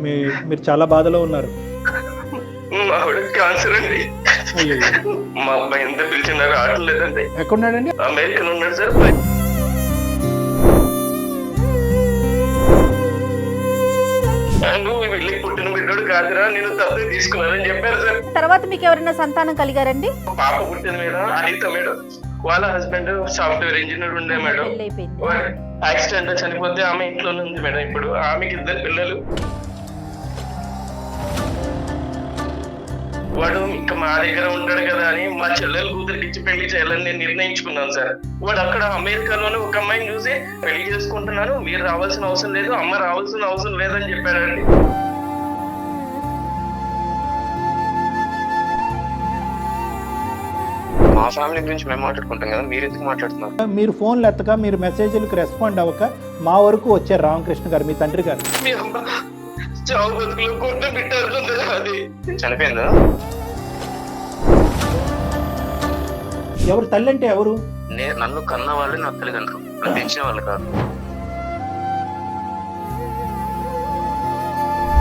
మీరు చాలా బాధలో ఉన్నారు. మా ఆవిడ క్యాన్సర్ అండి. అయ్యో, మా అబ్బాయి ఎంత పిలిచినా రావట్లేదండి. ఎక్కడున్నాడండి? అమెరికాలో ఉన్నాడు సార్. నువ్వు వెళ్ళి పుట్టిన బిడ్డోడు కాదురా, నేను తప్పే తీసుకున్నానని చెప్పారు సార్. తర్వాత మీకు ఎవరైనా సంతానం కలిగారండి? పాప పుట్టిన మేడం అనిత మేడం, వాళ్ళ హస్బెండ్ సాఫ్ట్వేర్ ఇంజనీర్ ఉండే మేడం. యాక్సిడెంట్ చనిపోతే ఆమె ఇంట్లోనే ఉంది మేడం. ఇప్పుడు ఆమెకి 2 పిల్లలు. వాడు ఇంకా మా దగ్గర ఉంటాడు కదా అని మా చెల్లెలు కూతురికి ఇచ్చి పెళ్లి చేయాలని నేను నిర్ణయించుకున్నాను సార్. వాడు అక్కడ అమెరికాలోనే ఒక అమ్మాయిని చూసి పెళ్లి చేసుకుంటున్నాను, మీరు రావాల్సిన అవసరం లేదు, అమ్మ రావాల్సిన అవసరం లేదని చెప్పారండి. మా ఫ్యామిలీ గురించి మేము మాట్లాడుకుంటాం కదా, మీరు ఎందుకు మాట్లాడుతున్నారు? మీరు ఫోన్లు ఎత్తక, మీరు మెసేజ్లకు రెస్పాండ్ అవ్వక మా వరకు వచ్చారు రామకృష్ణ గారు, మీ తండ్రి గారు. మీ అమ్మ చావు బతుకులు కొట్టు బిడ్డ అది చనిపోయిందా? ఎవరు తల్లి అంటే ఎవరు? నన్ను కన్న వాళ్ళు నా తల్లిదండ్రులు, నన్ను పెంచిన వాళ్ళు కాదు.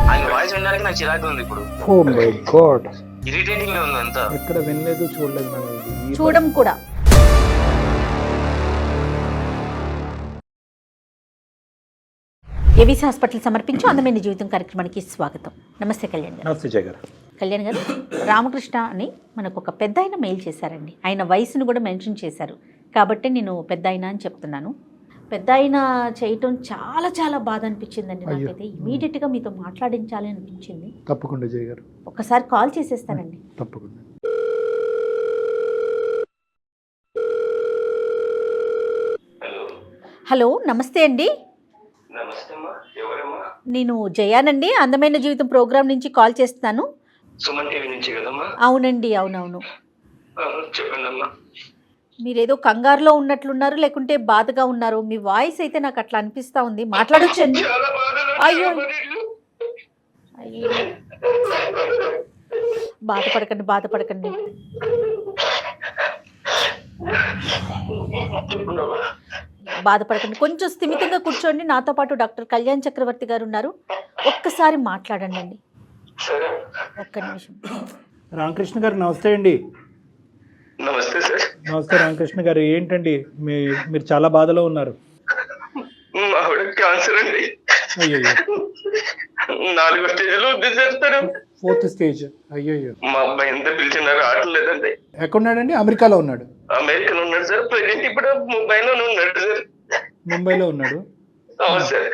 ఆయన వాయిస్ వినడానికి నాకు చిరాకు ఉంది ఇప్పుడు. ఓ మై గాడ్, ఇరిటేటింగ్ గా ఉంది అంతా. ఎక్కడ వినలేదు, చూడలేదు మనం. చూడం కూడా. ఏవిసి హాస్పిటల్ సమర్పించు అందమైన జీవితం కార్యక్రమానికి స్వాగతం. నమస్తే కళ్యాణ్ గారు. నమస్తే జయ గారు. కళ్యాణ్ గారు, రామకృష్ణ అని మనకు ఒక పెద్ద ఆయన మెయిల్ చేశారండి. ఆయన వయసును కూడా మెన్షన్ చేశారు కాబట్టి నేను పెద్ద ఆయన అని చెప్తున్నాను. పెద్ద ఆయన చేయటం చాలా చాలా బాధ అనిపించిందండి నాకైతే. ఇమీడియట్గా మీతో మాట్లాడించాలి అనిపించింది. తప్పకుండా జయ గారు, ఒక్కసారి కాల్ చేసేస్తానండి. తప్పకుండా. హలో, నమస్తే అండి. నేను జయానండి, అందమైన జీవితం ప్రోగ్రామ్ నుంచి కాల్ చేస్తున్నాను. సుమన్ టీవీ నుంచి కదమ్మా? అవునండి, అవునవును. చెప్పండమ్మా. మీరేదో కంగారులో ఉన్నట్లున్నారు, లేకుంటే బాధగా ఉన్నారు. మీ వాయిస్ అయితే నాకు అట్లా అనిపిస్తా ఉంది. మాట్లాడొచ్చండి? అయ్యో అయ్యో, బాధపడకండి, బాధపడకండి. బాధపడకండి, కొంచెం స్థిమితంగా కూర్చోండి. నాతో పాటు డాక్టర్ కళ్యాణ్ చక్రవర్తి గారు ఉన్నారు, ఒక్కసారి మాట్లాడండి అండి. ఒక్క నిమిషం. రామకృష్ణ గారు నమస్తే అండి. నమస్తే సార్. నమస్తే రామకృష్ణ గారు. ఏంటండి మీరు చాలా బాధలో ఉన్నారు. మా ఆవిడ క్యాన్సర్ అండి. అయ్యో, 4వ స్టేజ్ లో ఉంది సార్. తను 4th స్టేజ్. అయ్యో, మా అబ్బాయి ఎంత పిలిచినా రావట్లేదండి. ఎక్కడున్నాడండి? అమెరికాలో ఉన్నాడు. అమెరికాలో ఉన్నాడు సార్. ప్రెసెంట్ ఇప్పుడు ముంబైలోనే ఉన్నాడు సార్. ముంబైలో ఉన్నాడు. అవును సార్.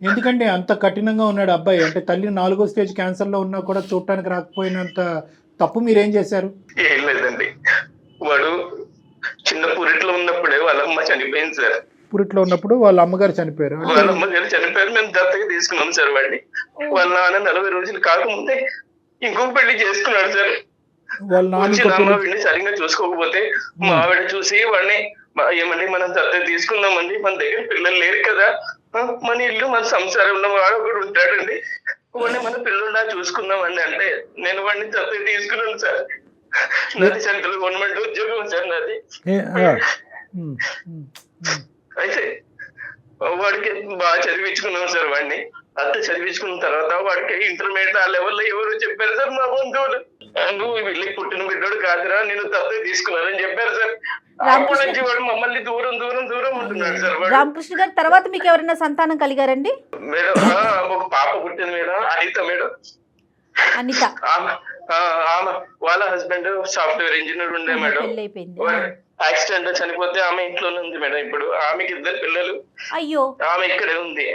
ఎందుకంటే అంత కఠినంగా ఉన్నాడు అబ్బాయి? అంటే తల్లి 4వ స్టేజ్ క్యాన్సర్ లో ఉన్నా కూడా చూడటానికి రాకపోయినంత తప్పు మీరేం చేశారు? ఏం లేదండి, వాడు చిన్న పురిట్లో ఉన్నప్పుడే వాళ్ళ అమ్మ చనిపోయింది సార్. పురిట్లో ఉన్నప్పుడు వాళ్ళ అమ్మగారు చనిపోయారు. వాళ్ళ అమ్మగారు చనిపోయారు. మేము దత్తగా తీసుకున్నాం సార్ వాడిని. వాళ్ళ నాన్న 40 రోజులు కాకముందే ఇంకొక పెళ్లి చేసుకున్నాడు సార్. వాళ్ళ నాన్న వీడిని సరిగ్గా చూసుకోకపోతే మా ఆవిడ చూసి వాడిని, ఏమండి మనం దత్తగా తీసుకుందామండి, మన దగ్గర పిల్లలు లేరు కదా, మన ఇల్లు మన సంసారంలో వాడు ఒకడు ఉంటాడండి, వాడిని మన పిల్లల్లా చూసుకుందామండి అంటే నేను వాడిని దత్తగా తీసుకున్నాను సార్. నాది సెంట్రల్ గవర్నమెంట్ ఉద్యోగం సార్ నాది. అయితే వాడికి బాగా చదివించుకున్నాం సార్ వాడిని. అంత చదివించుకున్న తర్వాత వాడికి ఇంటర్మీడియట్ ఆ లెవెల్లో ఎవరు చెప్పారు సార్, మా బంధువులు. నువ్వు వెళ్ళి పుట్టిన బిడ్డోడు కాదురా, నేను తప్పే తీసుకున్నానని చెప్పారు సార్. అప్పటి నుంచి వాడు మమ్మల్ని దూరం దూరం దూరం ఉంటున్నాడు సార్. రామకృష్ణ గారు, తర్వాత మీకు ఎవరైనా సంతానం కలిగారండి? మేడం ఒక పాప పుట్టింది మేడం, అనిత మేడం. అనిత? ఆమె వాళ్ళ హస్బెండ్ సాఫ్ట్వేర్ ఇంజనీర్ ఉండే మేడం. యాక్సిడెంట్ చనిపోతే ఆమె ఇంట్లోనే ఉంది మేడం. ఇప్పుడు ఆమెకి 2 పిల్లలు. అయ్యో, ఆమె ఇక్కడే ఉంది.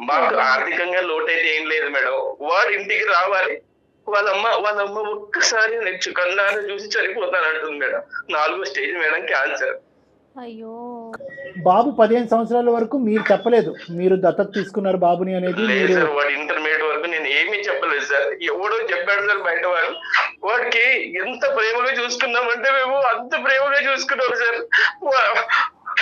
మాకు ఆర్థికంగా లోటు అయితే ఏం లేదు మేడం. వాడు ఇంటికి రావాలి, వాళ్ళ అమ్మ ఒక్కసారి నెక్స్ట్ కన్నాను చూసి చనిపోతానంటుంది మేడం. 4వ స్టేజ్ మేడం, క్యాన్సర్. అయ్యో. బాబు 15 సంవత్సరాల వరకు మీరు చెప్పలేదు మీరు దత్తత తీసుకున్నారు బాబుని అనేది? లేదు సార్, వాడు ఇంటర్మీడియట్ వరకు నేను ఏమీ చెప్పలేదు సార్. ఎవడో చెప్పాడు సార్ బయట వాడు. వాడికి ఎంత ప్రేమగా చూసుకున్నామంటే మేము అంత ప్రేమగా చూసుకున్నాం సార్.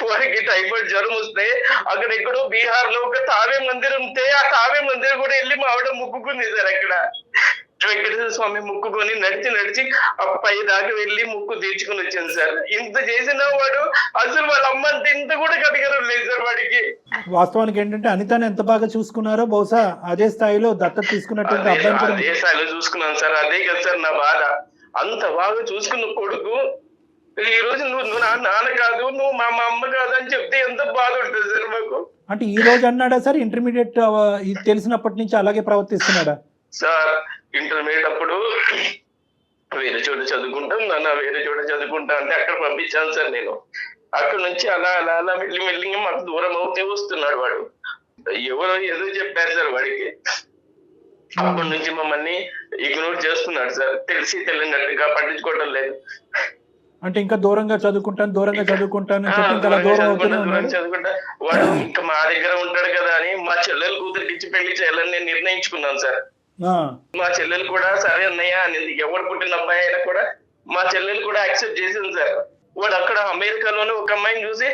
వాడికి టైఫాయిడ్ జ్వరం వస్తే అక్కడ ఎక్కడో బీహార్ లో ఒక తావే మందిరం ఉంటే ఆ తావే మందిరం కూడా వెళ్ళి మా ఆవిడ ముక్కుకుంది సార్. అక్కడ వెంకటేశ్వర స్వామి ముక్కుకొని నడిచి ఆ పై దాకా వెళ్ళి ముక్కు తీర్చుకుని వచ్చాను సార్. ఇంత చేసిన వాడు అసలు వాళ్ళ అమ్మ అంటే ఇంత కూడా కనికరం లేదు సార్ వాడికి. వాస్తవానికి ఏంటంటే అనితని ఎంత బాగా చూసుకున్నారో బహుశా అదే స్థాయిలో దత్తత తీసుకున్నటువంటి అబ్బాయిని కూడా అదే స్థాయిలో చూసుకున్నాను సార్. అదే కదా సార్ నా బాధ. అంత బాగా చూసుకున్న కొడుకు ఈ రోజు నువ్వు నాన్న కాదు, నువ్వు మా అమ్మ కాదు అని చెప్తే ఎంత బాధ ఉంటుంది సార్ మాకు. అంటే ఈ రోజు అన్నాడా సార్ ఇంటర్మీడియట్ ఇది తెలిసినప్పటి నుంచి అలాగే ప్రవర్తిస్తున్నాడా? సార్ ఇంటర్మీడియట్ అప్పుడు వేరే చోట చదువుకుంటాం నాన్న, వేరే చోట చదువుకుంటా అంటే అక్కడ పంపించాను సార్ నేను. అక్కడ నుంచి అలా అలా అలా మెల్లిగా మాకు దూరం అవుతే వస్తున్నాడు వాడు. ఎవరో ఏదో చెప్పారు సార్ వాడికి. అప్పటి నుంచి మమ్మల్ని ఇగ్నోర్ చేస్తున్నాడు సార్. తెలిసి తెలియనట్టుగా పట్టించుకోవడం లేదు. అంటే ఇంకా దూరంగా చదువుకుంటాను చెప్పి దూరం అవుతూనే ఉన్నాడు. చదువుకుంటా వాడు ఇంకా మా దగ్గర ఉంటాడు కదా అని మా చెల్లెలు కూతురికి ఇచ్చి పెళ్లి చేయాలని నేను నిర్ణయించుకున్నాను సార్. మా చెల్లెలు కూడా సరే అన్నయ్య అనేది. ఎవరు పుట్టిన అబ్బాయి అయినా కూడా మా చెల్లెలు కూడా యాక్సెప్ట్ చేసింది సార్. వాడు అక్కడ అమెరికాలోనే ఒక అమ్మాయిని చూసి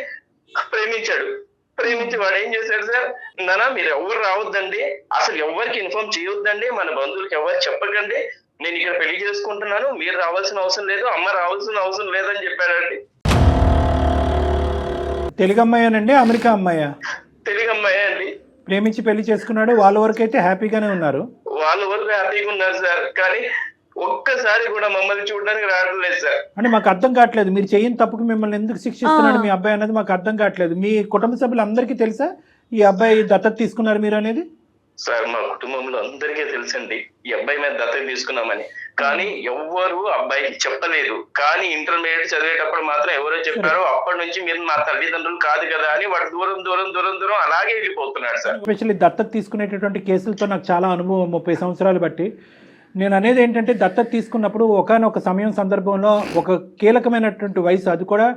ప్రేమించి వాడు ఏం చేశాడు సార్, నాన్న మీరు ఎవరు రావద్దండి, అసలు ఎవరికి ఇన్ఫార్మ్ చేయొద్దండి, మన బంధువులకి ఎవరు చెప్పకండి, నేను ఇక్కడ పెళ్లి చేసుకుంటున్నాను, మీరు రావాల్సిన అవసరం లేదు, అమ్మ రావాల్సిన అవసరం లేదని చెప్పాడండి. తెలుగు అమ్మాయేనండి అమెరికా అమ్మాయా? తెలుగు అమ్మాయి అండి. ప్రేమించి పెళ్లి చేసుకున్నాడు. వాళ్ళ వరకు అయితే హ్యాపీగానే ఉన్నారు. వాళ్ళ వరకు హ్యాపీగా ఉన్నారు సార్. కానీ ఒక్కసారి కూడా మమ్మల్ని చూడడానికి రావడం లేదు సార్. అంటే మాకు అర్థం కావట్లేదు, మీరు చేయని తప్పుకు మిమ్మల్ని ఎందుకు శిక్షిస్తున్నాడు మీ అబ్బాయి అనేది మాకు అర్థం కావట్లేదు. మీ కుటుంబ సభ్యులందరికీ తెలుసా ఈ అబ్బాయి దత్తత తీసుకున్నారు మీరు అనేది? సార్ మా కుటుంబంలో అందరికీ తెలుసండి ఈ అబ్బాయి మీద దత్తత తీసుకున్నామని. కానీ ఎవ్వరు అబ్బాయికి చెప్పలేదు. కానీ ఇంటర్మీడియట్ చదివేటప్పుడు మాత్రం ఎవరో చెప్పారో అప్పటి నుంచి మీరు మా తల్లిదండ్రులు కాదు కదా అని వాడు దూరం అలాగే వెళ్ళిపోతున్నాడు సార్. ఎస్పెషల్లీ దత్తత తీసుకునేటటువంటి కేసులతో నాకు చాలా అనుభవం 30 సంవత్సరాలు బట్టి. నేను అనేది ఏంటంటే దత్తత తీసుకున్నప్పుడు ఒకానొక సమయం సందర్భంలో ఒక కీలకమైనటువంటి వయసు, అది కూడా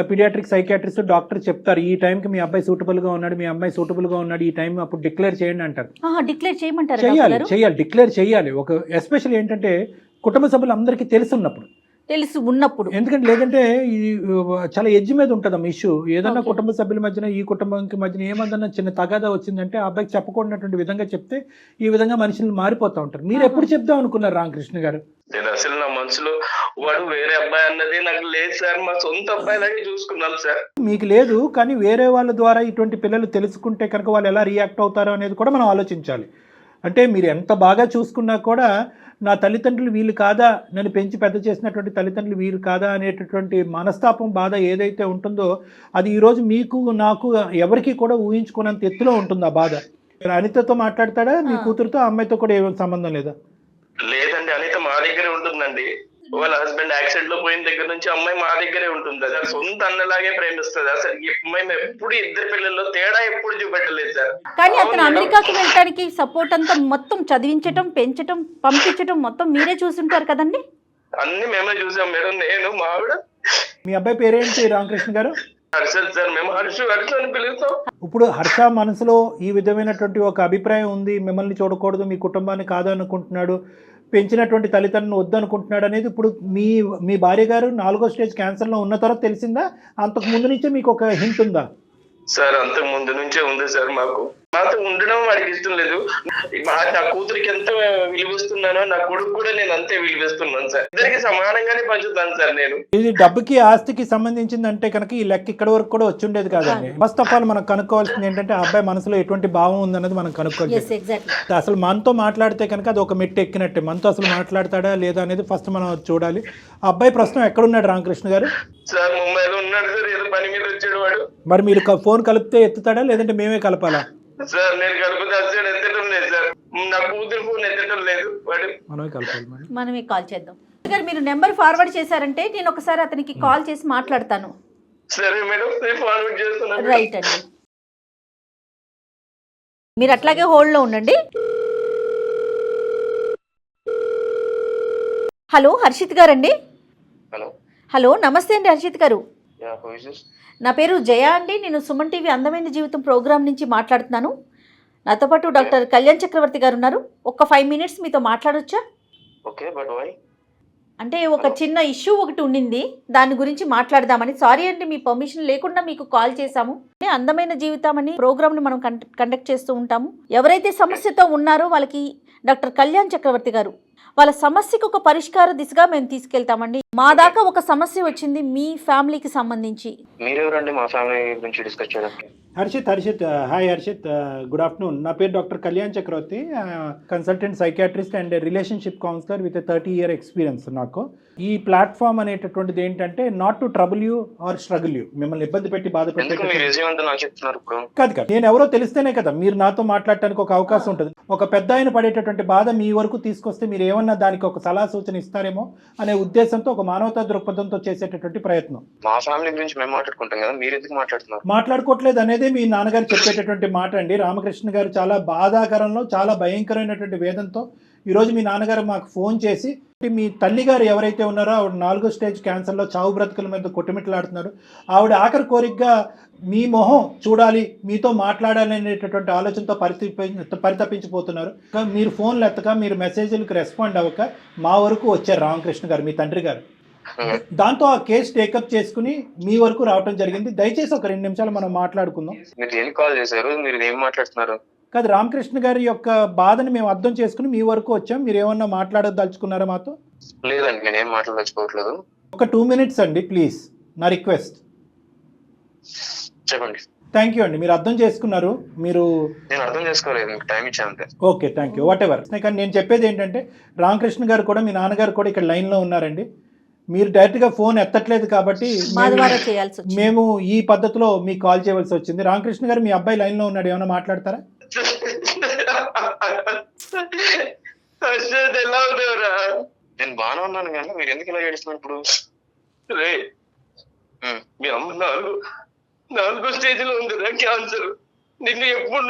పీడియాట్రిక్ సైకియాట్రిస్ట్ డాక్టర్ చెప్తారు ఈ టైంకి మీ అబ్బాయి సూటబుల్గా ఉన్నాడు, మీ అమ్మాయి సూటబుల్గా ఉన్నాడు, ఈ టైం అప్పుడు డిక్లేర్ చేయండి అంటారు. డిక్లేర్ చేయమంటారు? చేయాలి, డిక్లేర్ చేయాలి. ఒక ఎస్పెషల్లీ ఏంటంటే కుటుంబ సభ్యులు అందరికీ తెలిసి ఉన్నప్పుడు. ఎందుకంటే లేదంటే ఇది చాలా ఎడ్జ్ మీద ఉంటుందమ్మా ఇష్యూ. ఏదన్నా కుటుంబ సభ్యుల మధ్యన ఈ కుటుంబానికి మధ్యన ఏమన్నా చిన్న తగాదా వచ్చిందంటే ఆ అబ్బాయికి చెప్పకూడనటువంటి విధంగా చెప్తే ఈ విధంగా మనుషులు మారిపోతూ ఉంటారు. మీరు ఎప్పుడు చెప్దాం అనుకున్నారు రామకృష్ణ గారు? నేను అసలు నా మనసులో వాడు వేరే అబ్బాయి అన్నది నాకు లేదు సార్. మా సొంత అబ్బాయి లాగే చూసుకున్నాం సార్. మీకు లేదు, కానీ వేరే వాళ్ళ ద్వారా ఇటువంటి పిల్లలు తెలుసుకుంటే కనుక వాళ్ళు ఎలా రియాక్ట్ అవుతారో అనేది కూడా మనం ఆలోచించాలి. అంటే మీరు ఎంత బాగా చూసుకున్నా కూడా నా తల్లిదండ్రులు వీళ్ళు కాదా, నన్ను పెంచి పెద్ద చేసినటువంటి తల్లిదండ్రులు వీళ్ళు కాదా అనేటటువంటి మనస్తాపం, బాధ ఏదైతే ఉంటుందో అది ఈరోజు మీకు నాకు ఎవరికి కూడా ఊహించుకున్నంత ఎత్తులో ఉంటుంది ఆ బాధ. అనితతో మాట్లాడతాడా మీ కూతురుతో? అమ్మాయితో కూడా ఏమైనా సంబంధం లేదా? లేదండి, అనిత మా దగ్గరే ఉంటుందండి. వాళ్ళ హస్బెండ్ యాక్సిడెంట్ లో పోయిన దగ్గర నుంచి అమ్మాయి మా దగ్గరే ఉంటుంది. అసలు సొంత అన్నలాగే ప్రేమిస్తుంది. అసలు మేము ఎప్పుడు ఇద్దరు పిల్లల్లో తేడా ఎప్పుడు చూపెట్టలేదు సార్. కానీ అతను అమెరికాకి వెళ్ళడానికి సపోర్ట్ అంతా మొత్తం చదివించటం, పెంచటం, పంపించటం మొత్తం మీరే చూసుంటారు కదండి? అన్ని మేమే చూసాం మేడం, నేను మా ఆవిడ. మీ అబ్బాయి పేరేంటి రామకృష్ణ గారు? హర్షద్ సార్. మేము హర్ష అని పిలుస్తాం. ఇప్పుడు హర్ష మనసులో ఈ విధమైనటువంటి ఒక అభిప్రాయం ఉంది, మిమ్మల్ని చూడకూడదు, మీ కుటుంబాన్ని కాదనుకుంటున్నాడు, పెంచినటువంటి తల్లిదండ్రులను వద్దనుకుంటున్నాడు అనేది ఇప్పుడు మీ భార్య గారు 4వ స్టేజ్ క్యాన్సర్లో ఉన్న తర్వాత తెలిసిందా? అంతకు ముందు నుంచే మీకు ఒక హింట్ ఉందా? సార్ అంతకు ముందు నుంచే ఉంది సార్. మాతో ఉండడం వాడికి ఇష్టం లేదు. నా కూతురికి ఎంత విలువిస్తున్నానో నా కొడుకు కూడా నేను అంతే విలువిస్తున్నాను సార్. ఇద్దరికి సమానంగానే పంచుతాను సార్ నేను. ఇది డబ్బుకి ఆస్తికి సంబంధించింది అంటే కనుక ఈ లెక్క ఇక్కడ వరకు కూడా వచ్చి ఉండేది కాదండి. ఫస్ట్ ఆఫ్ ఆల్ మనం కనుక్కోవాల్సింది ఏంటంటే ఆ అబ్బాయి మనసులో ఎటువంటి భావం ఉందన్నది మనం కనుక్కోవాలి. అసలు మనతో మాట్లాడితే కనుక అది ఒక మెట్టు ఎక్కినట్టే. మనతో అసలు మాట్లాడతాడా లేదా అనేది ఫస్ట్ మనం చూడాలి. ఆ అబ్బాయి ప్రస్తుతం ఎక్కడున్నాడు రామకృష్ణ గారు? సార్ ముంబైలో ఉన్నాడు సార్. ఏదో పని మీద వచ్చాడు వాడు. మరి మీరు ఫోన్ కలిపితే ఎత్తుతాడా లేదంటే మేమే కలపాలా? సార్ నేను కలిపితే అసలు ఎత్తడం లేదు సార్. నా కూతురు ఫోన్ ఎత్తడం లేదు వాడు. మనమే కాల్ చేద్దాం. మీరు నెంబర్ ఫార్వర్డ్ చేశారంటే నేను ఒకసారి అతనికి కాల్ చేసి మాట్లాడతాను. సరే మేడం, నేను ఫార్వర్డ్ చేస్తున్నాను. రైట్ అండి, మీరు అట్లాగే హోల్డ్లో ఉండండి. హలో హర్షిత్ గారండి? హలో నమస్తే అండి హర్షిత్ గారు. నా పేరు జయ అండి. నేను సుమన్ టీవీ అందమైన జీవితం ప్రోగ్రామ్ నుంచి మాట్లాడుతున్నాను. నాతో పాటు డాక్టర్ కళ్యాణ్ చక్రవర్తి గారు ఉన్నారు. ఒక 5 minutes మీతో మాట్లాడొచ్చా? అంటే ఒక చిన్న ఇష్యూ ఒకటి ఉండింది, దాని గురించి మాట్లాడదామని. సారీ అండి, మీ పర్మిషన్ లేకుండా మీకు కాల్ చేశాము. అందమైన జీవితం అని ప్రోగ్రామ్ని మనం కండక్ట్ చేస్తూ ఉంటాము. ఎవరైతే సమస్యతో ఉన్నారో వాళ్ళకి డాక్టర్ కళ్యాణ్ చక్రవర్తి గారు. వాళ్ళ సమస్యకు ఒక పరిష్కార దిశగా మేము తీసుకెళ్తామండి. మా దాకా ఒక సమస్య వచ్చింది మీ ఫ్యామిలీకి సంబంధించి. మీరెవరండి మా ఫ్యామిలీ గురించి డిస్కస్ చేయడానికి? Harshit hi Harshit, good afternoon. నా పేరు doctor Kalyan Chakravarthi, consultant psychiatrist and relationship counsellor with 30 year experience నాకు. ఈ ప్లాట్ఫామ్ అనేటటువంటిది ఏంటంటే not to trouble you or struggle you, మిమ్మల్ని ఇబ్బంది పెట్టి బాధ కాదు. నేను ఎవరో తెలిస్తేనే కదా మీరు నాతో మాట్లాడటానికి ఒక అవకాశం ఉంటుంది. ఒక పెద్ద ఆయన పడేటటువంటి బాధ మీ వరకు తీసుకొస్తే మీరు ఏమన్నా దానికి ఒక సలహా సూచన ఇస్తారేమో అనే ఉద్దేశంతో, ఒక మానవతా దృక్పథంతో చేసేటటువంటి ప్రయత్నం. మా ఫ్యామిలీ గురించి మేము మాట్లాడుకుంటాం కదా, మీరు ఎందుకు మాట్లాడుతున్నారు? మాట్లాడుకోవట్లేదు అనేది మీ నాన్నగారు చెప్పేటటువంటి మాట అండి. రామకృష్ణ గారు చాలా బాధాకరంలో, చాలా భయంకరమైనటువంటి వేదంతో ఈరోజు మీ నాన్నగారు మాకు ఫోన్ చేసి, మీ తల్లిగారు ఎవరైతే ఉన్నారో ఆవిడ 4వ స్టేజ్ క్యాన్సర్లో చావు బ్రతుకుల మీద కొట్టుమిట్లాడుతున్నారు. ఆవిడ ఆఖరి కోరికగా మీ మొహం చూడాలి, మీతో మాట్లాడాలి అనేటటువంటి ఆలోచనతో పరితపించిపోతున్నారు. మీరు ఫోన్లు ఎత్తక, మీరు మెసేజ్లకు రెస్పాండ్ అవ్వక మా వరకు వచ్చారు రామకృష్ణ గారు, మీ తండ్రి గారు. దాంతో ఆ కేసు టేకప్ చేసుకుని మీ వరకు రావటం జరిగింది. దయచేసి ఒక 2 నిమిషాలు మనం మాట్లాడుకుందాం. మీరు ఏం కాల్ చేశారు? మీరు ఏం మాట్లాడుతున్నారు? కాదు, రామకృష్ణ గారి యొక్క బాధని మేము అర్థం చేసుకుని మీ వరకు వచ్చాం. మీరు ఏమన్నా మాట్లాడదలుచుకున్నారా మాతో? లేదండి, నేనేం మాట్లాడదలుచుకోవట్లేదు. ఒక 2 minutes అండి ప్లీజ్, నా రిక్వెస్ట్. చెప్పండి. థ్యాంక్ యూ అండి, మీరు అర్థం చేసుకున్నారు. నేను అర్థం చేసుకోలేదు, మీకు టైం ఇచ్చాను అంతే. Okay, thank you, what ever. కానీ నేను చెప్పేది ఏంటంటే, రామకృష్ణ గారు కూడా, మీ నాన్నగారు కూడా ఇక్కడ లైన్లో ఉన్నారండి. మీరు డైరెక్ట్గా ఫోన్ ఎత్తట్లేదు కాబట్టి మేము ఈ పద్ధతిలో మీకు కాల్ చేయవలసి వచ్చింది. రామకృష్ణ గారు, మీ అబ్బాయి లైన్లో ఉన్నాడు, ఏమైనా మాట్లాడతారా? నేను బాగానే ఉన్నాను కానీ మీరు ఎందుకు ఇలా ఏడుస్తున్నారు ఇప్పుడు? మీ అమ్మ 4వ స్టేజ్లో ఉందిరా క్యాన్సర్. నిన్ను ఎప్పటి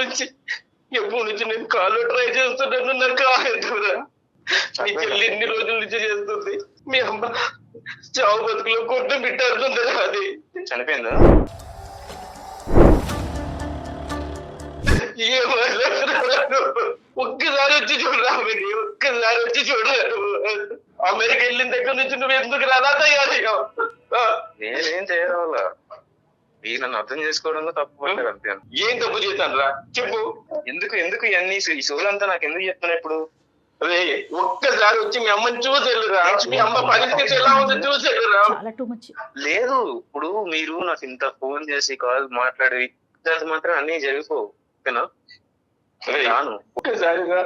నుంచి నేను కాల్లో ట్రై చేస్తున్నాను, నాకు కాలేదురా. నీ చెల్లి ఎన్ని రోజుల నుంచి చేస్తుంది. మీ అమ్మ చావు బతుకులో కొట్టు బిట్టాడుతుందా? అది చనిపోయిందా? ఒక్కసారి వచ్చి చూడరా, ఒక్కసారి వచ్చి చూడరాడు. అమెరికా వెళ్ళిన దగ్గర నుంచి నువ్వు ఎందుకు రాదా తయారయ్యావు? నేనేం చేయడం, మీరు నన్ను అర్థం చేసుకోవడంలో తప్పు పడ్డారు అంతే. ఏం తప్పు చేశాను రా చెప్పు. ఎందుకు ఇవన్నీ ఈ సోలంతా నాకు ఎందుకు చెప్తున్నా ఇప్పుడు? అదే ఒక్కసారి వచ్చి మీ అమ్మని చూసేళ్ళురా, మీ అమ్మ పరిస్థితి ఎలా ఉందో చూసేళ్ళురా. లేదు, ఇప్పుడు మీరు నాకు ఇంత ఫోన్ చేసి కాల్ మాట్లాడి మాత్రం అన్ని జరిగిపో, ఓకేనా? ఒక్కసారిగా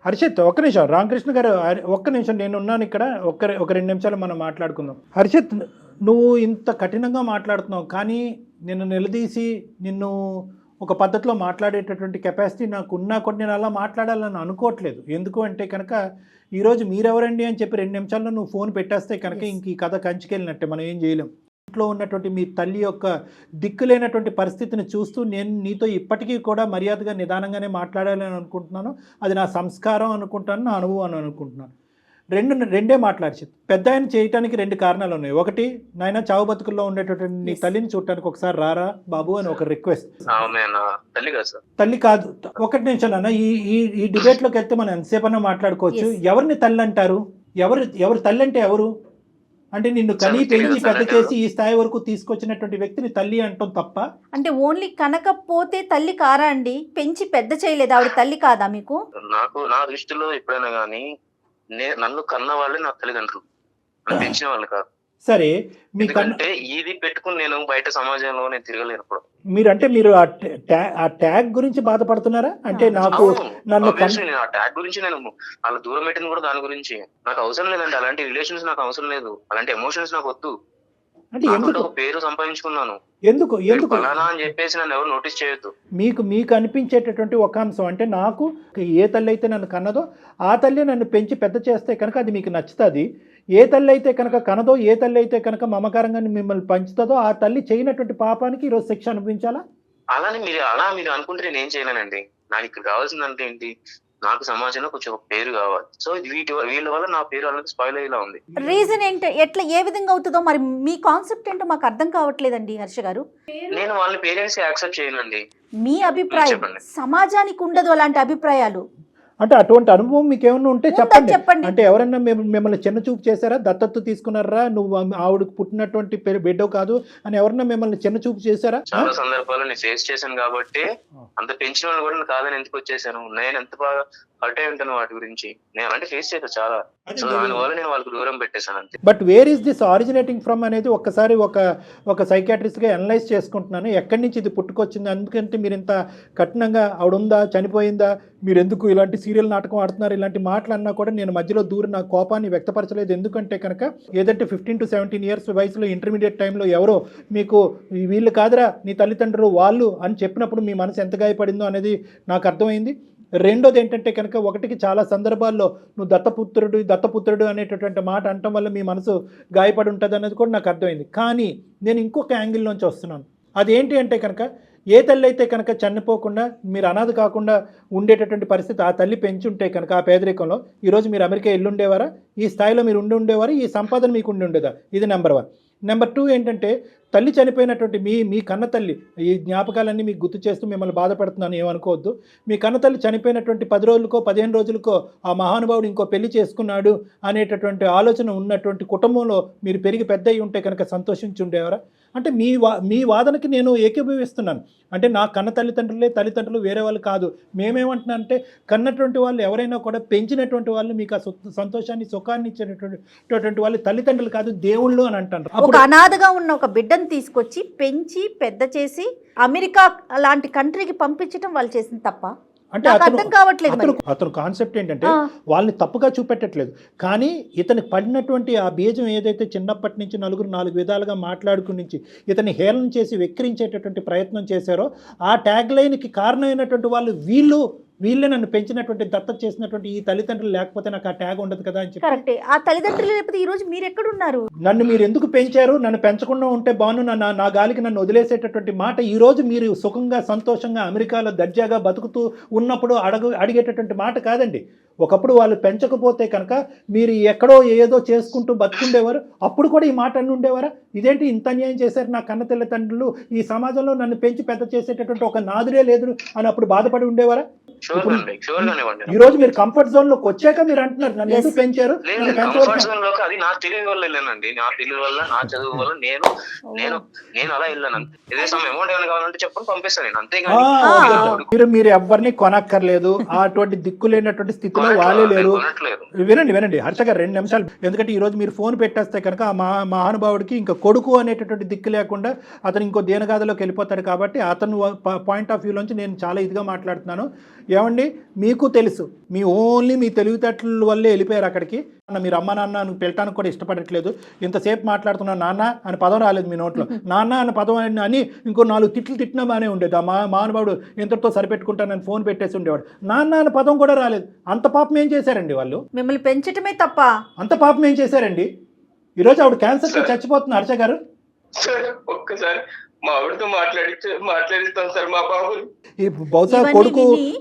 హర్షిత్, ఒక్క నిమిషం. రామకృష్ణ గారు, ఒక్క నిమిషం, నేను ఉన్నాను ఇక్కడ. ఒక 2 నిమిషాలు మనం మాట్లాడుకుందాం. హర్షిత్, నువ్వు ఇంత కఠినంగా మాట్లాడుతున్నావు, కానీ నిన్ను నిలదీసి నిన్ను ఒక పద్ధతిలో మాట్లాడేటటువంటి కెపాసిటీ నాకు ఉన్నా కూడా నేను అలా మాట్లాడాలని అనుకోవట్లేదు. ఎందుకు అంటే కనుక ఈరోజు మీరెవరండి అని చెప్పి 2 నిమిషాల్లో నువ్వు ఫోన్ పెట్టేస్తే కనుక ఇంక ఈ కథ కంచికెళ్ళినట్టే, మనం ఏం చేయలేం. ఇంట్లో ఉన్నటువంటి మీ తల్లి యొక్క దిక్కులేనటువంటి పరిస్థితిని చూస్తూ నేను నీతో ఇప్పటికీ కూడా మర్యాదగా నిదానంగానే మాట్లాడాలని అనుకుంటున్నాను. అది నా సంస్కారం అనుకుంటాను, నా అనుభవం అనుకుంటున్నాను. రెండే మాట్లాడి. పెద్ద ఆయన చేయటానికి 2 కారణాలు ఉన్నాయి. ఒకటి, నాయన చావు బతుకుల్లో ఉండేటటువంటి నీ తల్లిని చూడటానికి ఒకసారి రారా బాబు అని ఒక రిక్వెస్ట్. తల్లి కాదు, 1 నిమిషం అన్న. ఈ డిబేట్ లోకి వెళ్తే మనం ఎంతసేపు అన్నా మాట్లాడుకోవచ్చు. ఎవరిని తల్లి అంటారు? ఎవరు తల్లి అంటే ఎవరు? అంటే నిన్ను కనీ పెంచి పెద్ద చేసి ఈ స్థాయి వరకు తీసుకొచ్చినటువంటి వ్యక్తిని తల్లి అంటాం తప్ప. అంటే ఓన్లీ కనకపోతే తల్లి కారా అండి? పెంచి పెద్ద చేయలేదు, ఆవిడ తల్లి కాదా మీకు? నా దృష్టిలో ఎప్పుడైనా గానీ నన్ను కన్న వాళ్ళే నా తల్లిదండ్రులు, పెంచిన వాళ్ళు కాదు. సరే, మీకంటే ఇది పెట్టుకుని నేను బయట సమాజంలో నేను తిరగలేను. మీరు ఆ ట్యాగ్ గురించి బాధపడుతున్నారా? అంటే నాకు నన్ను ఆ ట్యాగ్ గురించి నేను అలా దూరం పెట్టింది కూడా దాని గురించి. నాకు అవసరం లేదండి అలాంటి రిలేషన్స్, నాకు అవసరం లేదు అలాంటి ఎమోషన్స్, నాకు వద్దు. అంటే ఎందుకు పేరు సంపాదించుకున్నాను, ఎందుకు అని చెప్పేసి నన్ను ఎవరు నోటీస్ చేయొద్దు. మీకు అనిపించేటటువంటి ఒక అంశం అంటే, నాకు ఏ తల్లి అయితే నన్ను కన్నదో ఆ తల్లి నన్ను పెంచి పెద్ద చేస్తే కనుక అది మీకు నచ్చుతుంది. ఏ తల్లి అయితే కనుక కనదో, ఏ తల్లి అయితే కనుక మమకారంగా మిమ్మల్ని పంచుతుందో ఆ తల్లి చేయనటువంటి పాపానికి ఈరోజు శిక్ష అనిపించాలా? అలా మీరు అనుకుంటే నేను ఏం చేయలేనండి. నాకు ఇక్కడ కావాల్సిందంటే ఏంటి, నాకు సమాజంలో కొంచెం ఒక పేరు కావాలి. సో వీళ్ళ వల్ల నా పేరు అనేది స్పాయిల్ అయ్యేలా ఉంది. రీజన్ ఏంటి, ఎట్లా ఏ విధంగా అవుతుందో మరి మీ కాన్సెప్ట్ ఏంటో మాకు అర్థం కావట్లేదండి హర్ష గారు. నేను వాళ్ళ పేరెంట్స్ యాక్సెప్ట్ చేయనండి. మీ అభిప్రాయం, సమాజానికి ఉండదు అలాంటి అభిప్రాయాలు. అంటే అటువంటి అనుభవం మీకు ఏమన్నా ఉంటే ఉందా చెప్పండి. చెప్పండి. అంటే ఎవరన్నా మిమ్మల్ని చిన్న చూపు చేశారా, దత్తత తీసుకున్నారా, నువ్వు ఆవిడకు పుట్టినటువంటి బిడ్డో కాదు అని ఎవరన్నా మిమ్మల్ని చిన్న చూపు చేశారా? చాలా సందర్భాలు నేను ఫేస్ చేశాను కాబట్టి అంత పెంచిన వాళ్ళు కూడా కాదని ఎందుకు వచ్చేసాను. నేను ఎంత బాగా హర్ట్ అయి ఉంటాను వాటి గురించి. నేను అలాంటి ఫేస్ చేశాను చాలా. సో దానివల్ల నేను వాళ్ళకి దూరం పెట్టేశాను అంతే. But where is this originating from అనేది ఒక్కసారి ఒక సైకాట్రిస్ట్గా అనలైజ్ చేసుకుంటున్నాను. ఎక్కడి నుంచి ఇది పుట్టుకొచ్చింది? ఎందుకంటే మీరు ఇంత కఠినంగా ఆవిడ ఉందా, చనిపోయిందా, మీరు ఎందుకు ఇలాంటి సీరియల్ నాటకం ఆడుతున్నారు, ఇలాంటి మాటలు అన్నా కూడా నేను మధ్యలో దూరి నా కోపాన్ని వ్యక్తపరచలేదు. ఎందుకంటే కనుక ఏదంటే 15 to 17 years వయసులో ఇంటర్మీడియట్ టైంలో ఎవరో మీకు వీళ్ళు కాదురా నీ తల్లిదండ్రులు వాళ్ళు అని చెప్పినప్పుడు మీ మనసు ఎంత గాయపడిందో అనేది నాకు అర్థమైంది. రెండోది ఏంటంటే కనుక ఒకటికి చాలా సందర్భాల్లో నువ్వు దత్తపుత్రుడు అనేటటువంటి మాట అనటం వల్ల మీ మనసు గాయపడి ఉంటుంది అనేది కూడా నాకు అర్థమైంది. కానీ నేను ఇంకొక యాంగిల్లోంచి వస్తున్నాను. అదేంటి అంటే కనుక ఏ తల్లి అయితే కనుక చనిపోకుండా మీరు అనాథ కాకుండా ఉండేటటువంటి పరిస్థితి ఆ తల్లి పెంచుంటే కనుక ఆ పేదరికంలో ఈరోజు మీరు అమెరికా వెళ్ళి ఉండేవారా? ఈ స్థాయిలో మీరు ఉండేవారా? ఈ సంపాదన మీకు ఉండేదా? ఇది నెంబర్ 1. నెంబర్ 2 ఏంటంటే తల్లి చనిపోయినటువంటి మీ కన్న తల్లి ఈ జ్ఞాపకాలన్నీ మీకు గుర్తు చేస్తూ మిమ్మల్ని బాధపడుతున్నాను ఏమనుకోవద్దు. మీ కన్న తల్లి చనిపోయినటువంటి 10 రోజులకో 15 రోజులకో ఆ మహానుభావుడు ఇంకో పెళ్లి చేసుకున్నాడు అనేటటువంటి ఆలోచన ఉన్నటువంటి కుటుంబంలో మీరు పెరిగి పెద్ద అయి ఉంటే కనుక సంతోషించి ఉండేవారా? అంటే మీ వాదనకి నేను ఏకీభవిస్తున్నాను. అంటే నా కన్న తల్లిదండ్రులు వేరే వాళ్ళు కాదు. మేమేమంటున్నానంటే కన్నటువంటి వాళ్ళు ఎవరైనా కూడా పెంచినటువంటి వాళ్ళు మీకు ఆ సంతోషాన్ని సుఖాన్ని ఇచ్చేటటువంటి వాళ్ళు తల్లిదండ్రులు కాదు దేవుళ్ళు అని అంటారు. ఒక అనాథగా ఉన్న ఒక బిడ్డను తీసుకొచ్చి పెంచి పెద్ద చేసి అమెరికా లాంటి కంట్రీకి పంపించడం వాళ్ళు చేసిన తప్ప అంటే అర్థం కావట్లేదు. అతను కాన్సెప్ట్ ఏంటంటే వాళ్ళని తప్పుగా చూపెట్టట్లేదు, కానీ ఇతనికి పడినటువంటి ఆ బీజం ఏదైతే చిన్నప్పటి నుంచి నలుగురు 4 విధాలుగా మాట్లాడుకుని నుంచి ఇతని హేళన చేసి వెక్కిరించేటటువంటి ప్రయత్నం చేశారో ఆ ట్యాగ్ లైన్కి కారణమైనటువంటి వాళ్ళు వీళ్ళే నన్ను పెంచినటువంటి దత్తత చేసినటువంటి ఈ తల్లిదండ్రులు లేకపోతే నాకు ఆ ట్యాగ్ ఉండదు కదా అని చెప్పి. కరెక్టే. ఆ తల్లిదండ్రులు లేకపోతే ఈ రోజు మీరు ఎక్కడున్నారు? నన్ను మీరు ఎందుకు పెంచారు, నన్ను పెంచకుండా ఉంటే బాను నా గాలికి నన్ను వదిలేసేటటువంటి మాట ఈ రోజు మీరు సుఖంగా సంతోషంగా అమెరికాలో దర్జాగా బతుకుతూ ఉన్నప్పుడు అడిగేటటువంటి మాట కాదండి. ఒకప్పుడు వాళ్ళు పెంచకపోతే కనుక మీరు ఎక్కడో ఏదో చేసుకుంటూ బతుకుండేవారు. అప్పుడు కూడా ఈ మాట అన్ని ఉండేవారా? ఇదేంటి ఇంత అన్యాయం చేశారు నా కన్న తల్లిదండ్రులు, ఈ సమాజంలో నన్ను పెంచి పెద్ద చేసేటటువంటి ఒక నాదురే లేదు అని అప్పుడు బాధపడి ఉండేవారా? ఈ రోజు మీరు కంఫర్ట్ జోన్ లోకి వచ్చాక మీరు అంటున్నారు నన్ను ఎందుకు పెంచారు. అది నా తెలివి వల్ల వెళ్ళానండి. నా తెలివి వల్ల నా చదువు వల్ల నేను అలా వెళ్ళాను. ఏదైనా అమౌంట్ ఏమైనా కావాలంటే చెప్పండి పంపిస్తాను నేను, అంతేగాని మీరు ఎవరిని కొనక్కర్లేదు. అటువంటి దిక్కు లేనటువంటి స్థితిలో వాళ్ళే లేరు. వినండి హర్ష గారు 2 నిమిషాలు. ఎందుకంటే ఈ రోజు మీరు ఫోన్ పెట్టేస్తే కనుక ఆ మహానుభావుడికి ఇంకా కొడుకు అనేటటువంటి దిక్కు లేకుండా అతను ఇంకో దేనగాథలోకి వెళ్ళిపోతాడు. కాబట్టి అతను పాయింట్ ఆఫ్ వ్యూలోంచి నేను చాలా ఇదిగా మాట్లాడుతున్నాను. ఏమండి మీకు తెలుసు మీ తెలివితేటల వల్లే వెళ్ళిపోయారు అక్కడికి. మీరు అమ్మ నాన్న అని పిలటానికి కూడా ఇష్టపడట్లేదు. ఇంతసేపు మాట్లాడుతున్నాను నాన్న అని పదం రాలేదు మీ నోట్లో. నాన్న అనే పదం అని ఇంకో 4 తిట్లు తిట్టినా బాగానే ఉండేది. ఆ మహానుభావుడు ఇంతటితో సరిపెట్టుకుంటానని ఫోన్ పెట్టేసి ఉండేవాడు. నాన్న అనే పదం కూడా రాలేదు. అంత పాపం ఏం చేశారండి వాళ్ళు? మిమ్మల్ని పెంచటమే తప్ప అంత పాపం ఏం చేశారండి? ఈరోజు ఆవిడ క్యాన్సర్తో చచ్చిపోతుంది. హర్ష గారు ఒక్కసారి మా ఆవిడతో మాట్లాడిస్తాం సార్ మా బాబుని. ఈ బహుశా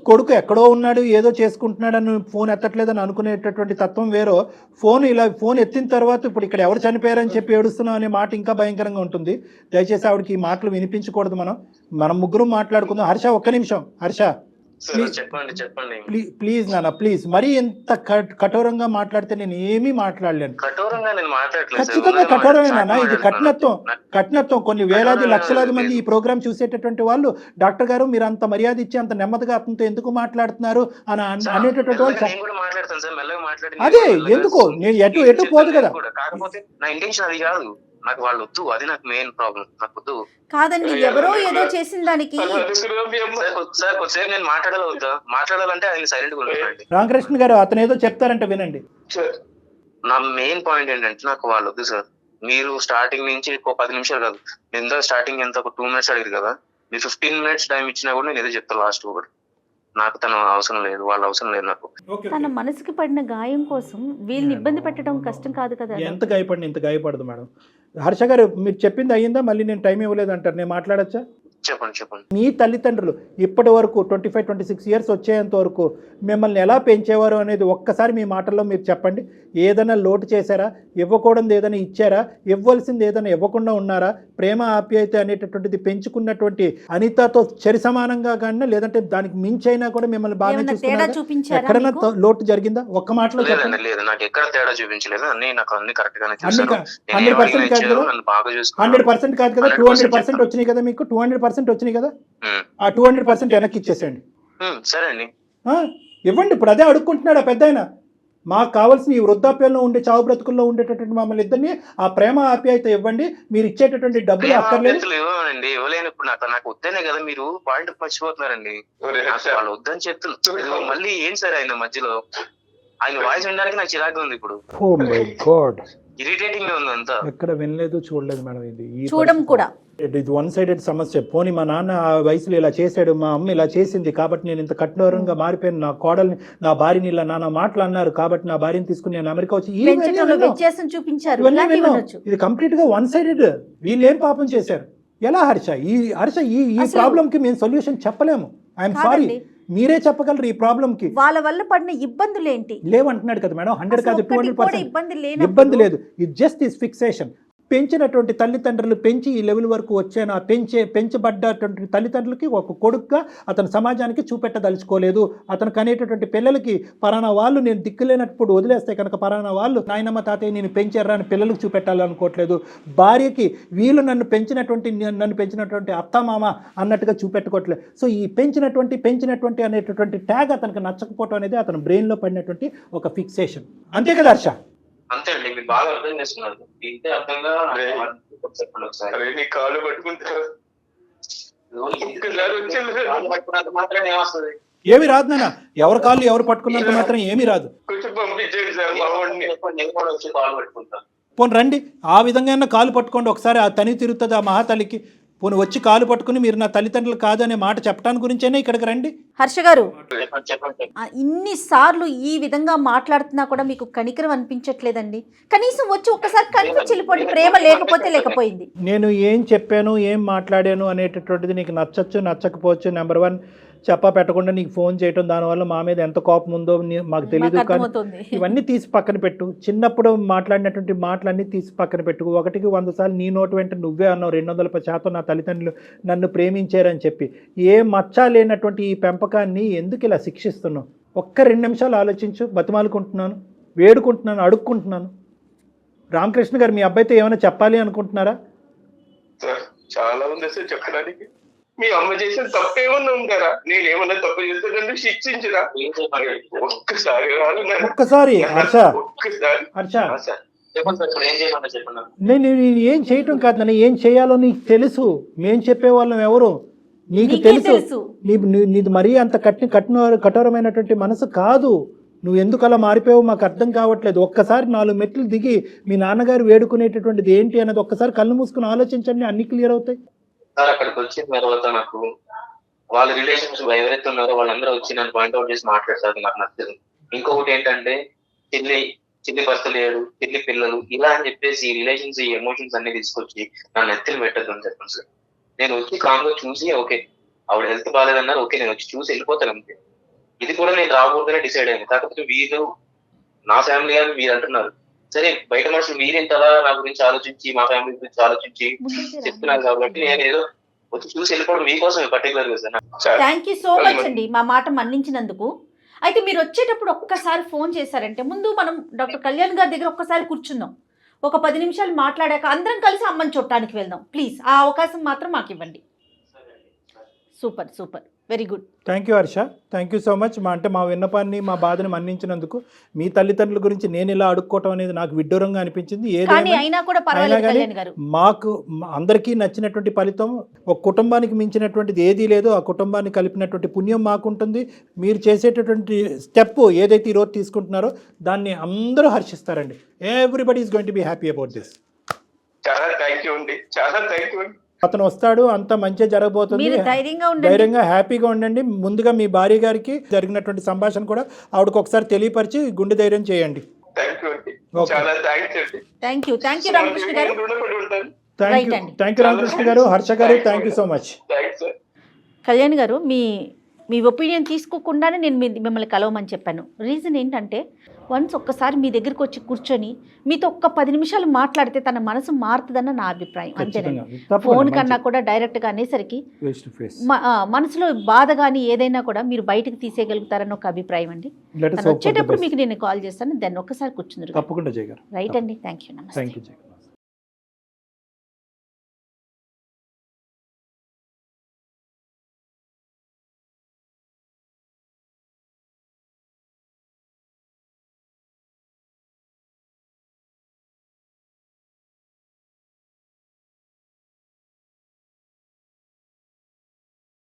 కొడుకు ఎక్కడో ఉన్నాడు ఏదో చేసుకుంటున్నాడు అని ఫోన్ ఎత్తట్లేదని అనుకునేటటువంటి తత్వం వేరో, ఫోన్ ఎత్తిన తర్వాత ఇప్పుడు ఇక్కడ ఎవరు చనిపోయారని చెప్పి ఏడుస్తున్నాం అనే మాట ఇంకా భయంకరంగా ఉంటుంది. దయచేసి ఆవిడకి ఈ మాటలు వినిపించకూడదు. మనం ముగ్గురు మాట్లాడుకుందాం. హర్ష ఒక్క నిమిషం. హర్ష చెప్పండి ప్లీజ్ నాన్న ప్లీజ్. మరీ ఎంత కఠోరంగా మాట్లాడితే నేను ఏమీ మాట్లాడలేను. ఖచ్చితంగా కఠోరమే నాన్న. ఇది కఠినత్వం. కొన్ని వేలాది లక్షలాది మంది ఈ ప్రోగ్రామ్ చూసేటటువంటి వాళ్ళు డాక్టర్ గారు మీరు అంత మర్యాద ఇచ్చి అంత నెమ్మదిగా అతనితో ఎందుకు మాట్లాడుతున్నారు అని అనేటటువంటి వాళ్ళు. అదే ఎందుకు నేను ఎటు పోదు కదా. నాకు వాళ్ళు వద్దు, అది నాకు మెయిన్ ప్రాబ్లం. నాకు వద్దు కాదండి, ఎవరో ఏదో చేసిన దానికి సార్ కొద్దిసేపు నేను మాట్లాడాలంటే ఆయన సైలెంట్ గా ఉంటానండి. రామకృష్ణ గారు అతను ఏదో చెప్తారంటే వినండి. నా మెయిన్ పాయింట్ ఏంటంటే నాకు వాళ్ళు వద్దు సార్. మీరు స్టార్టింగ్ నుంచి 10 నిమిషాలు కాదు, ఎంత స్టార్టింగ్ ఎంత ఒక 2 minutes అడిగారు కదా, మీరు 15 minutes టైం ఇచ్చినా కూడా నేను ఏదో చెప్తాను లాస్ట్ ఒకటి. నాకు తన అవసరం లేదు, వాళ్ళ అవసరం లేదు నాకు. తన మనసుకి పడిన గాయం కోసం వీళ్ళని ఇబ్బంది పెట్టడం కష్టం కాదు కదా. ఎంత గాయపడదు మేడం. హర్ష గారు మీరు చెప్పింది అయ్యిందా? మళ్ళీ నేను టైం ఇవ్వలేదు అంటారు, నేను మాట్లాడచ్చా? చెప్పండి. మీ తల్లిదండ్రులు ఇప్పటి వరకు 25-26 ఇయర్స్ వచ్చేంత వరకు మిమ్మల్ని ఎలా పెంచేవారు అనేది ఒక్కసారి మీ మాటల్లో మీరు చెప్పండి. ఏదైనా లోటు చేశారా? ఇవ్వకూడదు ఏదైనా ఇచ్చారా? ఇవ్వాల్సింది ఏదైనా ఇవ్వకుండా ఉన్నారా? ప్రేమ ఆప్యాయత అనేటటువంటిది పెంచుకున్నటువంటి అనితతో చరి సమానంగా కానీ లేదంటే దానికి మించైనా కూడా మిమ్మల్ని బాగా చూసుకున్నారా? ఎక్కడైనా లోటు జరిగిందా? ఒక్క మాటలో చెప్పండి. లేదు, నాకు ఎక్కడ తేడా చూపించలేదు. అన్ని నాకు అన్ని కరెక్ట్ గానే 100% కాదు కదా, 100% కాదు కదా, 200% వచ్చినాయి కదా, మీకు 200% వచ్చినాయి కదా, ఆ 200% వెనక్కి ఇచ్చేసేయండి. సరే అండి, ఇవ్వండి. ఇప్పుడు అదే అడుక్కుంటున్నాడు ఆ పెద్ద ఆయన. మాకు కావాల్సిన ఈ వృద్ధాప్యంలో ఉండే చావు బ్రతుకుల్లో ఉండేటటువంటి మమ్మల్ని ఇద్దరిని ఆ ప్రేమ ఆప్యాయత ఇవ్వండి, మీరు ఇచ్చేటటువంటి డబ్బులు అక్కర్లేదు. ఇవ్వనండి, ఇవ్వలేను. ఇప్పుడు నాకు వద్దనే కదా మీరు పాయింట్ మర్చిపోతున్నారండి. వాళ్ళు వద్దని చెప్తున్నారు మళ్ళీ ఏంటి సార్ ఆయన మధ్యలో? ఆయన వాయిస్ వినడానికి నాకు చిరాకు ఉంది ఇప్పుడు. ఓ మై గాడ్, ఇరిటేటింగ్ ఉంది అంతా. ఎక్కడ వినలేదు, చూడలేదు మేడం. ఇది చూడడం కూడా ఇది వన్ సైడెడ్ సమస్య. పోనీ మా నాన్న ఆ వయసులో ఇలా చేశాడు, మా అమ్మ ఇలా చేసింది కాబట్టి నేను ఇంత కఠినంగా మారిపోయాను, నా కోడల్ని నా భార్యని ఇలా నాన్న మాటలు అన్నారు కాబట్టి నా భార్యని తీసుకుని నేను అమెరికా వచ్చి చూపించారు. ఇది కంప్లీట్ గా వన్ సైడెడ్. వీళ్ళు ఏం పాపం చేశారు? ఎలా హర్ష ఈ ప్రాబ్లం కి మేము సొల్యూషన్ చెప్పలేము. ఐఎమ్ సారీ, మీరే చెప్పగలరు ఈ ప్రాబ్లం కి. వాళ్ళ వల్ల పడిన ఇబ్బందులు ఏంటి లేవంటున్నాడు కదా మేడం. 100 కాదు, 200% ఇబ్బంది లేదు. ఇది జస్ట్ ఇస్ ఫిక్సేషన్. పెంచినటువంటి తల్లిదండ్రులు పెంచి ఈ లెవెల్ వరకు వచ్చాను, ఆ పెంచబడ్డటువంటి తల్లిదండ్రులకి ఒక కొడుకుగా అతను సమాజానికి చూపెట్టదలుచుకోలేదు. అతనికి అనేటటువంటి పిల్లలకి పరానా వాళ్ళు నేను దిక్కులేనప్పుడు వదిలేస్తే కనుక పరానా వాళ్ళు నాయనమ్మ తాతయ్య నేను పెంచారా అని పిల్లలకు చూపెట్టాలనుకోవట్లేదు. భార్యకి వీళ్ళు నన్ను పెంచినటువంటి అత్తమామ అన్నట్టుగా చూపెట్టుకోవట్లేదు. సో ఈ పెంచినటువంటి అనేటటువంటి ట్యాగ్ అతనికి నచ్చకపోవటం అనేది అతని బ్రెయిన్లో పడినటువంటి ఒక ఫిక్సేషన్. అంతే కదా హర్ష? అంతే అండి, మీరు బాగా అర్థం చేసుకున్నారు. ఇంతే అర్థంగా చెప్పండి ఒకసారి. నీ కాళ్ళు పట్టుకుంటారు మాత్రం ఏమొస్తుంది? ఏమి రాదు నాన్న. ఎవరి కాళ్ళు ఎవరు పట్టుకున్నంత మాత్రం ఏమీ రాదు. కొంచెం పంపించండి సార్, మా వాడిని వచ్చి కాళ్ళు పట్టుకుంటాను. పోనీ రండి, ఆ విధంగా కాలు పట్టుకోండి ఒకసారి. ఆ తని తిరుగుతుంది ఆ మహాతల్లికి. పోనీ వచ్చి కాలు పట్టుకుని మీరు నా తల్లిదండ్రులు కాదు అనే మాట చెప్పడానికి గురించేనే ఇక్కడికి రండి. హర్ష గారు, చెప్పండి. ఇన్నిసార్లు ఈ విధంగా మాట్లాడుతున్నా కూడా మీకు కనికరం అనిపించట్లేదండి? కనీసం వచ్చి ఒక్కసారి కనిపించి వెళ్ళిపోండి. ప్రేమ లేకపోతే లేకపోయింది. నేను ఏం చెప్పాను, ఏం మాట్లాడాను అనేటటువంటిది నీకు నచ్చచ్చు నచ్చకపోవచ్చు. నెంబర్ 1, చెప్పా పెట్టకుండా నీకు ఫోన్ చేయటం, దానివల్ల మా మీద ఎంత కోపం ఉందో మాకు తెలియదు. కానీ ఇవన్నీ తీసి పక్కన పెట్టు. చిన్నప్పుడు మాట్లాడినటువంటి మాటలన్నీ తీసి పక్కన పెట్టు. 1కి 100 సార్లు నీ నోటు వెంట నువ్వే అన్నావు 210% నా తల్లిదండ్రులు నన్ను ప్రేమించారని చెప్పి. ఏ మచ్చ లేనటువంటి ఈ పెంపకాన్ని ఎందుకు ఇలా శిక్షిస్తున్నావు? ఒక్క 2 నిమిషాలు ఆలోచించు. బతిమాలుకుంటున్నాను, వేడుకుంటున్నాను, అడుక్కుంటున్నాను. రామకృష్ణ గారు, మీ అబ్బాయితో ఏమైనా చెప్పాలి అనుకుంటున్నారా? చాలా ఉంది సార్ చెప్పడానికి. మీ అమ్మ చేసిన తప్పేమన్నా ఉందారా? నేను ఏమన్నా తప్పు చేస్తానంటే శిక్షించరా? ఒక్కసారి హర్ష, నేను ఏం చేయటం కాదు నన్ను, ఏం చేయాలో నీకు తెలుసు. మేం చెప్పేవాళ్ళం ఎవరు నీకు తెలుసు. నీది మరీ అంత కఠోరమైనటువంటి మనసు కాదు. నువ్వు ఎందుకు అలా మారిపోయావు మాకు అర్థం కావట్లేదు. ఒక్కసారి 4 మెట్లు దిగి మీ నాన్నగారు వేడుకునేటటువంటిది ఏంటి అన్నది ఒక్కసారి కళ్ళు మూసుకుని ఆలోచించండి, అన్ని క్లియర్ అవుతాయి. సార్ అక్కడికి వచ్చిన తర్వాత నాకు వాళ్ళ రిలేషన్స్ ఎవరైతే ఉన్నారో వాళ్ళందరూ వచ్చి నన్ను పాయింట్అవుట్ చేసి మాట్లాడతారు, నాకు నచ్చదు. ఇంకొకటి ఏంటంటే చిల్లి భర్త లేడు, చిల్లి పిల్లలు ఇలా అని చెప్పేసి ఈ రిలేషన్స్ ఈ ఎమోషన్స్ అన్ని తీసుకొచ్చి నన్ను ఎత్తులు పెట్టద్దు అని చెప్పండి సార్. నేను వచ్చి కామ్గా చూసి ఓకే ఆవిడ హెల్త్ బాగాలేదన్నారు, ఓకే నేను వచ్చి చూసి వెళ్ళిపోతాను అంతే. ఇది కూడా నేను రాకూడదనే డిసైడ్ అయ్యాను. కాకపోతే వీళ్ళు నా ఫ్యామిలీ అని మీరు అంటున్నారు. సరే, బయట మనుషులు మీరింతలా నా గురించి ఆలోచించి మా ఫ్యామిలీ గురించి ఆలోచించి చెప్తున్నారు కాబట్టి నేను ఏదో వచ్చి చూసి వెళ్ళిపోవడం మీకోసం పర్టికులర్ గా sir. Thank you so much అండి మా మాట మన్నించినందుకు. అయితే మీరు వచ్చేటప్పుడు ఒక్కసారి ఫోన్ చేశారంటే ముందు మనం డాక్టర్ కళ్యాణ్ గారి దగ్గర ఒక్కసారి కూర్చుందాం. ఒక 10 నిమిషాలు మాట్లాడాక అందరం కలిసి అమ్మని చూడటానికి వెళ్దాం. ప్లీజ్ ఆ అవకాశం మాత్రం మాకు ఇవ్వండి. Super super, very good. Thank you Harsha, thank you so much. మా విన్నపాన్ని మా బాధని మన్నించినందుకు. మీ తల్లిదండ్రుల గురించి నేను ఇలా అడుక్కోవటం అనేది నాకు విడ్డూరంగా అనిపించింది. అయినా కానీ మాకు అందరికీ నచ్చినటువంటి ఫలితం ఒక కుటుంబానికి మించినటువంటిది ఏదీ లేదు. ఆ కుటుంబాన్ని కలిపినటువంటి పుణ్యం మాకుంటుంది. మీరు చేసేటటువంటి స్టెప్ ఏదైతే ఈరోజు తీసుకుంటున్నారో దాన్ని అందరూ హర్షిస్తారండి. Everybody is going to be happy about this. చాలా థ్యాంక్ యూ అండి, చాలా థ్యాంక్ యూ అండి. అతను వస్తాడు, అంత మంచిగా జరగబోతుంది. ధైర్యంగా హ్యాపీగా ఉండండి. ముందుగా మీ భార్య గారికి జరిగినటువంటి సంభాషణ కూడా ఆవిడకి ఒకసారి తెలియపరిచి గుండె ధైర్యం చేయండి. థ్యాంక్ యూ రామకృష్ణ గారు. రైట్ అండి. థ్యాంక్ యూ రామకృష్ణ గారు. హర్ష గారు, thank you so much. Thanks sir. Kalyan గారు, మీ ఒపీనియన్ తీసుకోకుండానే నేను మిమ్మల్ని కలవమని చెప్పాను. రీజన్ ఏంటంటే వన్స్ ఒక్కసారి మీ దగ్గరికి వచ్చి కూర్చొని మీతో ఒక్క 10 నిమిషాలు మాట్లాడితే తన మనసు మారుతుందన్న నా అభిప్రాయం. అంతేనండి. ఫోన్ కన్నా కూడా డైరెక్ట్గా అనేసరికి మనసులో బాధ కానీ ఏదైనా కూడా మీరు బయటకు తీసేయగలుగుతారని ఒక అభిప్రాయం అండి. తను వచ్చేటప్పుడు మీకు నేను కాల్ చేస్తాను, దాన్ని ఒక్కసారి కూర్చుందరు. తప్పకుండా చేయగలరు. రైట్ అండి. Thank you. నమస్తే. Thank you.